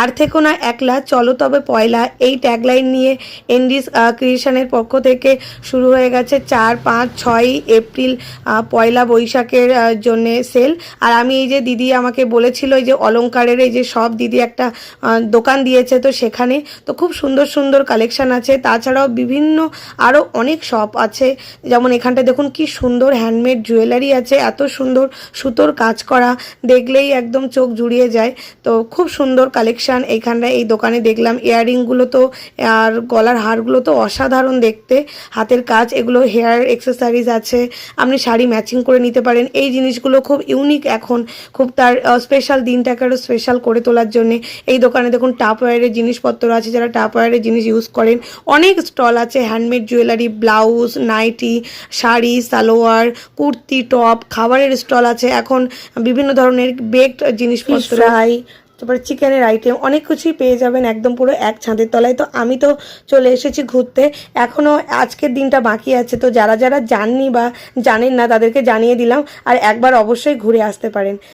আর থেকো না একলা, চলো তবে পয়লা, এই ট্যাগলাইন নিয়ে এনডিস ক্রিয়েশনের পক্ষ থেকে শুরু হয়ে গেছে 4, 5, 6 এপ্রিল পয়লা বৈশাখের জন্যে সেল। আর আমি এই যে দিদি আমাকে বলেছিল এই যে অলংকারের এই যে সব দিদি একটা দোকান দিয়েছে, তো সেখানে তো খুব সুন্দর সুন্দর কালেকশান আছে। তাছাড়াও বিভিন্ন আরও অনেক শপ আছে, যেমন এখানটা দেখুন কি সুন্দর হ্যান্ডমেড জুয়েলারি আছে, এত সুন্দর সুতোর কাজ করা, দেখলেই একদম চোখ জুড়িয়ে যায়। তো খুব সুন্দর কালেকশান এইখানটায় এই দোকানে দেখলাম। ইয়াররিংগুলো তো আর গলার হারগুলো তো অসাধারণ দেখতে, হাতের কাজ, এগুলো হেয়ার অ্যাক্সেসরিজ আছে, আপনি শাড়ি ম্যাচিং করে নিতে পারেন। এই জিনিসগুলো খুব ইউনিক, এখন খুব তার স্পেশাল দিনটাকে আরও স্পেশাল করে তোলার জন্যে এই দোকানে দেখুন টাপওয়্যারের জিনিসপত্র আছে, যারা টাপওয়্যারের জিনিস ইউজ করেন। অনেক স্টল আছে, handmade jewellery, blouse, nightie, sari, salwar, kurti, top, খাবারের স্টল আছে। এখন বিভিন্ন ধরনের বেকড জিনিসপত্র, ফ্রাই, তারপরে চিকেনের আইটেম, অনেক কিছুই পেয়ে যাবেন একদম পুরো এক ছাদের তলায়। তো আমি তো চলে এসেছি ঘুরতে, এখনও আজকের দিনটা বাকি আছে। তো যারা যারা যাননি বা জানেন না তাদেরকে জানিয়ে দিলাম, আর একবার অবশ্যই ঘুরে আসতে পারেন।